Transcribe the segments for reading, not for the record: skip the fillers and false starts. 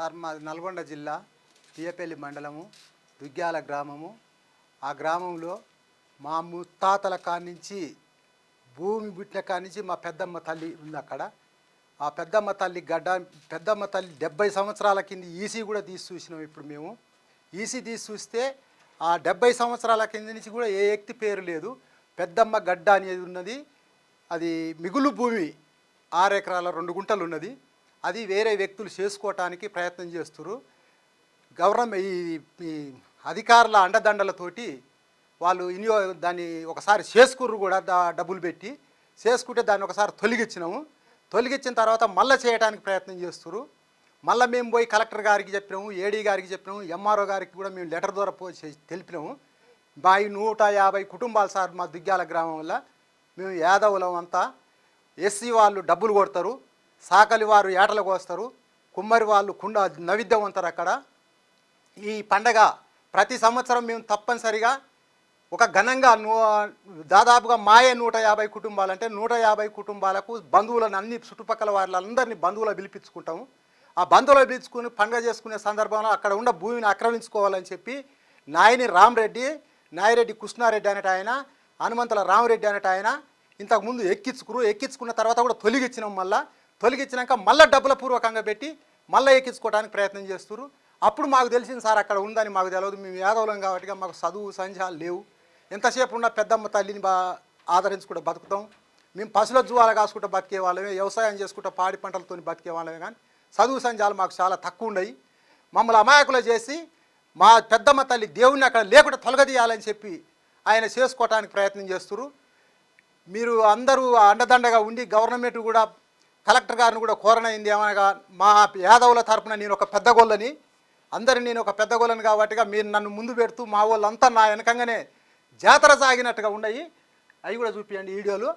Sir మాది నల్గొండ జిల్లా పియపల్లి మండలము దుగ్గ్యాల గ్రామము. ఆ గ్రామంలో మా ముత్తాతల కానించి భూమి పుట్టిన కానించి మా పెద్దమ్మ తల్లి ఉంది అక్కడ. ఆ పెద్దమ్మ తల్లి పెద్దమ్మ తల్లి 70 సంవత్సరాల కింద ఈసీ కూడా తీసి చూసినాం. ఇప్పుడు మేము ఈసీ తీసి చూస్తే ఆ 70 సంవత్సరాల కింద నుంచి కూడా ఏ వ్యక్తి పేరు లేదు. పెద్దమ్మ గడ్డ అనేది ఉన్నది. అది మిగులు భూమి 6 ఎకరాల 2 గుంటలు ఉన్నది. అది వేరే వ్యక్తులు చేసుకోవటానికి ప్రయత్నం చేస్తున్నారు. ఈ అధికారుల అండదండలతోటి వాళ్ళు దాన్ని ఒకసారి చేసుకుర్రు కూడా డబ్బులు పెట్టి చేసుకుంటే దాన్ని ఒకసారి తొలగించినాము. తొలగించిన తర్వాత మళ్ళీ చేయడానికి ప్రయత్నం చేస్తున్నారు. మళ్ళీ మేము పోయి కలెక్టర్ గారికి చెప్పినాము, ఏడీ గారికి చెప్పినాము, ఎంఆర్ఓ గారికి కూడా మేము లెటర్ ద్వారా తెలిపినాము. మా 150 కుటుంబాలు సార్ మా దుగ్గ్యాల గ్రామం వల్ల. మేము యాదవులం అంతా. ఎస్సీ వాళ్ళు డబ్బులు కొడతారు, సాకలి వారు ఏటలు కోస్తారు, కుమ్మరి వాళ్ళు కుండ నైవేద్యం ఉంటారు అక్కడ. ఈ పండగ ప్రతి సంవత్సరం మేము తప్పనిసరిగా ఒక ఘనంగా దాదాపుగా మాయే 150 కుటుంబాలు, అంటే 150 కుటుంబాలకు బంధువులను అన్ని చుట్టుపక్కల వాళ్ళందరినీ బంధువులు పిలిపించుకుంటాము. ఆ బంధువులు పిలుచుకుని పండుగ చేసుకునే సందర్భంలో అక్కడ ఉన్న భూమిని ఆక్రమించుకోవాలని చెప్పి నాయని రామరెడ్డి, నాయిరెడ్డి కృష్ణారెడ్డి అనేట ఆయన, హనుమంతుల రామరెడ్డి అనేట ఆయన ఇంతకుముందు ఎక్కించుకున్న తర్వాత కూడా తొలగించినాం. తొలగించినాక మళ్ళీ డబ్బుల పూర్వకంగా పెట్టి మళ్ళీ ఎక్కించుకోవడానికి ప్రయత్నం చేస్తున్నారు. అప్పుడు మాకు తెలిసింది సార్ అక్కడ ఉందని మాకు తెలియదు. మేము యాదవులం కాబట్టి మాకు చదువు సంధ్యాలు లేవు. ఎంతసేపు ఉన్న పెద్దమ్మ తల్లిని ఆదరించుకుంటూ బతుకుతాం. మేము పశువుల జువాల కాసుకుంటూ బతికే వాళ్ళమే, వ్యవసాయం చేసుకుంటూ పాడి పంటలతో బతికే వాళ్ళమే. కానీ చదువు సంధ్యాలు మాకు చాలా తక్కువ ఉన్నాయి. మమ్మల్ని అమాయకులు చేసి మా పెద్దమ్మ తల్లి దేవుణ్ణి అక్కడ లేకుండా తొలగదీయాలని చెప్పి ఆయన చేసుకోవటానికి ప్రయత్నం చేస్తున్నారు. మీరు అందరూ అండదండగా ఉండి గవర్నమెంట్ కూడా కలెక్టర్ గారిని కూడా కోరనైంది ఏమనగా, మా యాదవుల తరపున నేను ఒక పెద్ద గొల్లని, నేను ఒక పెద్ద గొల్లని కాబట్టిగా మీరు నన్ను ముందు పెడుతూ మా వాళ్ళంతా నా వెనకంగానే జాతర సాగినట్టుగా ఉన్నాయి. అవి కూడా చూపించండి వీడియోలు.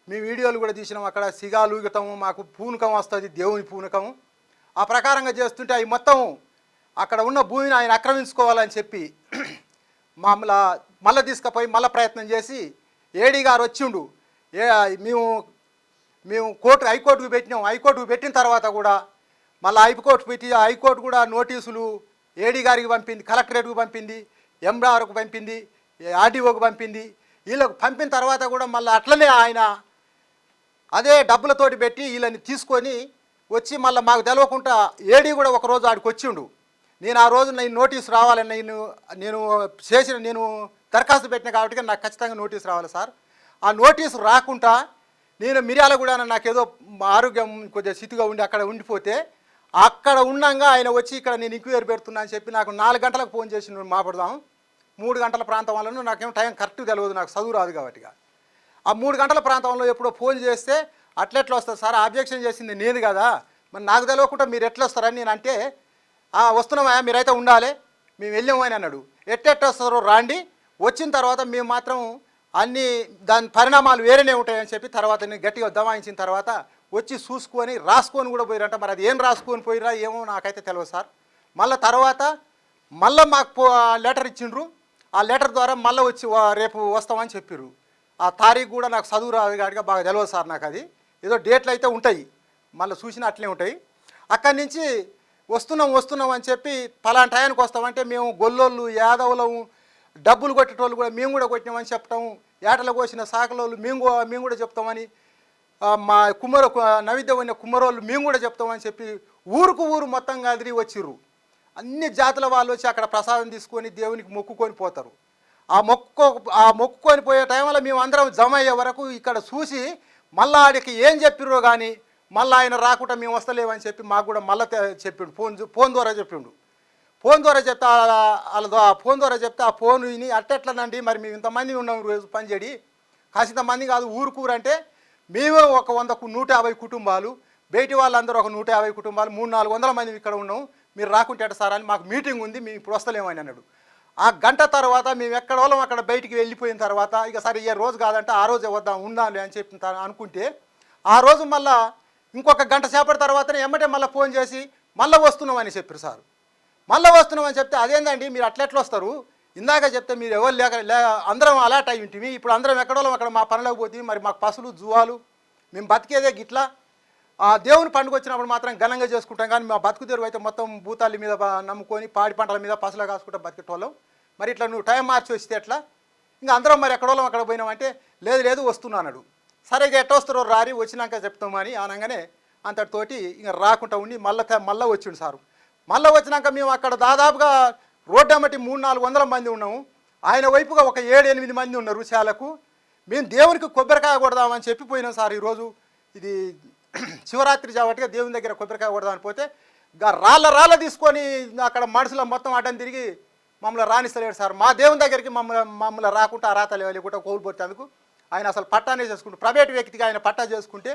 మేము వీడియోలు కూడా తీసినాం. అక్కడ సిగాలు ఊగుతాము, మాకు పూనకం వస్తుంది, దేవుని పూనకం. ఆ ప్రకారంగా చేస్తుంటే అవి మొత్తం అక్కడ ఉన్న భూమిని ఆయన ఆక్రమించుకోవాలని చెప్పి మళ్ళీ తీసుకుపోయి మళ్ళీ ప్రయత్నం చేసి ఏడీ గారు వచ్చిండు. మేము హైకోర్టుకు పెట్టినాం. హైకోర్టుకు పెట్టిన తర్వాత కూడా మళ్ళీ హైకోర్టు కూడా నోటీసులు ఏడీ గారికి పంపింది, కలెక్టరేట్కు పంపింది, ఎంఆర్ఓకు పంపింది, ఆర్డీఓకు పంపింది. వీళ్ళకు పంపిన తర్వాత కూడా మళ్ళీ అట్లనే ఆయన అదే డబ్బులతోటి పెట్టి వీళ్ళని తీసుకొని వచ్చి మళ్ళీ మాకు తెలవకుండా ఏడీ కూడా ఒకరోజు ఆడికి వచ్చిండు. నేను ఆ రోజు నేను నోటీసు రావాలని నేను దరఖాస్తు పెట్టిన కాబట్టి నాకు ఖచ్చితంగా నోటీసు రావాలి సార్. ఆ నోటీసు రాకుండా నేను మిర్యాలగూడ నాకేదో ఆరోగ్యం కొద్దిగా స్థితిగా ఉండి అక్కడ ఉండిపోతే అక్కడ ఉన్నాగా ఆయన వచ్చి ఇక్కడ నేను ఇంక్వైరీ పెడుతున్నా అని చెప్పి నాకు 4 గంటలకు ఫోన్ చేసి మాట్లాడదాం. 3 గంటల ప్రాంతం వల్ల నాకేమో టైం కరెక్ట్ తెలియదు, నాకు చదువు రాదు కాబట్టి. ఆ 3 గంటల ప్రాంతంలో ఎప్పుడో ఫోన్ చేస్తే అట్లెట్లా వస్తుంది సార్, ఆబ్జెక్షన్ చేసింది నేను కదా, మరి నాకు తెలియకుండా మీరు ఎట్లా వస్తారని నేను అంటే, వస్తున్నామా మీరైతే ఉండాలి, మేము వెళ్ళాము అని అన్నాడు. ఎట్టెట్లా వస్తారో రాండి, వచ్చిన తర్వాత మేము మాత్రం అన్నీ దాని పరిణామాలు వేరేనే ఉంటాయని చెప్పి తర్వాత నేను గట్టిగా దమాయించిన తర్వాత వచ్చి చూసుకొని రాసుకొని కూడా పోయిరంట. మరి అది ఏం రాసుకొని పోయిరా ఏమో నాకైతే తెలియదు సార్. మళ్ళీ మాకు లెటర్ ఇచ్చిండ్రు. ఆ లెటర్ ద్వారా మళ్ళీ వచ్చి రేపు వస్తామని చెప్పారు. ఆ తారీఖు కూడా నాకు చదువు రాదు కాబట్టి బాగా తెలియదు సార్. నాకు అది ఏదో డేట్లు అయితే ఉంటాయి, మళ్ళీ చూసినా అట్లే ఉంటాయి. అక్కడి నుంచి వస్తున్నాం అని చెప్పి పలానా టయానికి వస్తామంటే మేము గొల్లోళ్ళు యాదవులము డబ్బులు కొట్టేటోళ్ళు కూడా మేము కూడా కొట్టినామని చెప్తాము, ఏటలు కోసిన సాకలోళ్ళు మేము కూడా చెప్తామని, మా నైవేద్యం అయిన కుమ్మరోళ్ళు మేము కూడా చెప్తామని చెప్పి ఊరు మొత్తం కదిరి వచ్చిర్రు. అన్ని జాతుల వాళ్ళు వచ్చి అక్కడ ప్రసాదం తీసుకొని దేవునికి మొక్కుకొని పోతారు. ఆ మొక్కుకొని పోయే టైంలో మేము అందరం జమ అయ్యే వరకు ఇక్కడ చూసి మళ్ళీ ఆడికి ఏం చెప్పిర్రో కానీ మళ్ళీ ఆయన రాకుండా మేము వస్తలేమని చెప్పి మాకు కూడా మళ్ళీ చెప్పిండు. ఫోన్ ద్వారా చెప్పిండు. ఫోన్ ద్వారా చెప్తే ఆ ఫోన్ విని అట్టెట్లనండి మరి మేము ఇంతమంది ఉన్నాం రోజు పనిచేడి, కాసింత మంది కాదు ఊరుకూరంటే మేమే ఒక 150 కుటుంబాలు, బయటి వాళ్ళందరూ ఒక 150 కుటుంబాలు, 300-400 మంది ఇక్కడ ఉన్నాం, మీరు రాకుంటే సార్ అని మాకు మీటింగ్ ఉంది, మేము ఇప్పుడు వస్తలేమని అన్నాడు. ఆ గంట తర్వాత మేము ఎక్కడ వాళ్ళం అక్కడ బయటికి వెళ్ళిపోయిన తర్వాత ఇక సరే ఏ రోజు కాదంటే ఆ రోజే వద్దాం ఉండాలి అని చెప్పి అనుకుంటే ఆ రోజు మళ్ళీ ఇంకొక గంట సేపటి తర్వాతనే ఎమ్మటే మళ్ళీ ఫోన్ చేసి మళ్ళీ వస్తున్నామని చెప్పారు సార్. మళ్ళీ వస్తున్నామని చెప్తే అదేందండి మీరు అట్లెట్లు వస్తారు, ఇందాక చెప్తే మీరు ఎవరు అందరం అలర్ట్ అయి ఉంటుంది, ఇప్పుడు అందరం ఎక్కడో అక్కడ మా పనులకు పోతే మరి మాకు పశువులు జువాలు మేము బతికేదే గిట్లా ఆ దేవుని పండుగ వచ్చినప్పుడు మాత్రం ఘనంగా చేసుకుంటాం, కానీ మా బతుకు తెరువు అయితే మొత్తం భూతాల మీద నమ్ముకొని పాడి పంటల మీద పసలా కాసుకుంటా బతికేటోళ్ళం. మరి ఇట్లా నువ్వు టైం మార్చి వస్తే ఎట్లా? ఇంకా అందరం మరి ఎక్కడోళ్ళం అక్కడ పోయినామంటే లేదు లేదు వస్తున్నా అన్నాడు. సరే ఇక ఎట్ట వస్తారో రారి, వచ్చినాక చెప్తామని అనగానే అంతటితోటి ఇంకా రాకుండా ఉండి మళ్ళీ వచ్చిండు సారు. మళ్ళీ వచ్చినాక మేము అక్కడ దాదాపుగా రోడ్డు అమ్మటి 300-400 మంది ఉన్నాము. ఆయన వైపుగా ఒక 7-8 మంది ఉన్నారు శాలకు. మేము దేవునికి కొబ్బరికాయ కొడదామని చెప్పిపోయినాం సార్. ఈరోజు ఇది శివరాత్రి కాబట్టిగా దేవుని దగ్గర కొబ్బరికాయ కొడదామని పోతే రాళ్ళ తీసుకొని అక్కడ మనుషుల మొత్తం అడ్డం తిరిగి మమ్మల్ని రాణిస్తలేడు సార్. మా దేవుని దగ్గరికి మమ్మల్ని రాకుండా ఆ రాతలు లేకుండా కోల్పోతేందుకు ఆయన అసలు పట్టానే చేసుకుంటే, ప్రైవేట్ వ్యక్తిగా ఆయన పట్టా చేసుకుంటే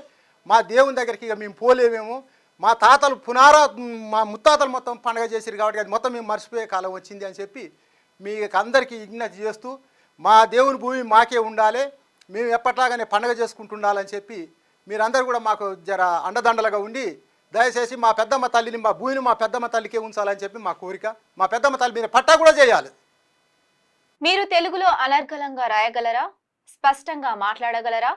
మా దేవుని దగ్గరికి ఇక మేము పోలేమేమో. మా తాతలు మా ముత్తాతలు మొత్తం పండుగ చేసారు కాబట్టి అది మొత్తం మేము మర్చిపోయే కాలం వచ్చింది అని చెప్పి మీకు అందరికీ విజ్ఞప్తి చేస్తూ, మా దేవుని భూమి మాకే ఉండాలి, మేము ఎప్పట్లాగానే పండుగ చేసుకుంటుండాలని చెప్పి మీరందరూ కూడా మాకు జర అండదండలుగా ఉండి దయచేసి మా పెద్దమ్మ తల్లిని, మా భూమిని మా పెద్దమ్మ తల్లికే ఉంచాలని చెప్పి మా కోరిక. మా పెద్దమ్మ తల్లి మీద పట్టా కూడా చేయాలి. మీరు తెలుగులో అనర్గళంగా రాయగలరా? స్పష్టంగా మాట్లాడగలరా?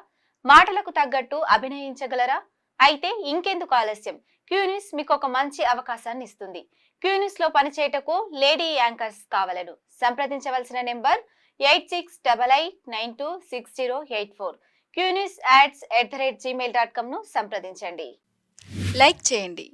మాటలకు తగ్గట్టు అభినయించగలరా? అయితే ఇంకెందుకు ఆలస్యం, క్యూన్యూస్ మీకు ఒక మంచి అవకాశాన్ని ఇస్తుంది. క్యూన్యూస్ లో పనిచేయటకు లేడీ యాంకర్స్ కావాలను సంప్రదించవలసిన నెంబర్ 8688926084. QNewsAds@gmail.com ను సంప్రదించండి. లైక్ చేయండి.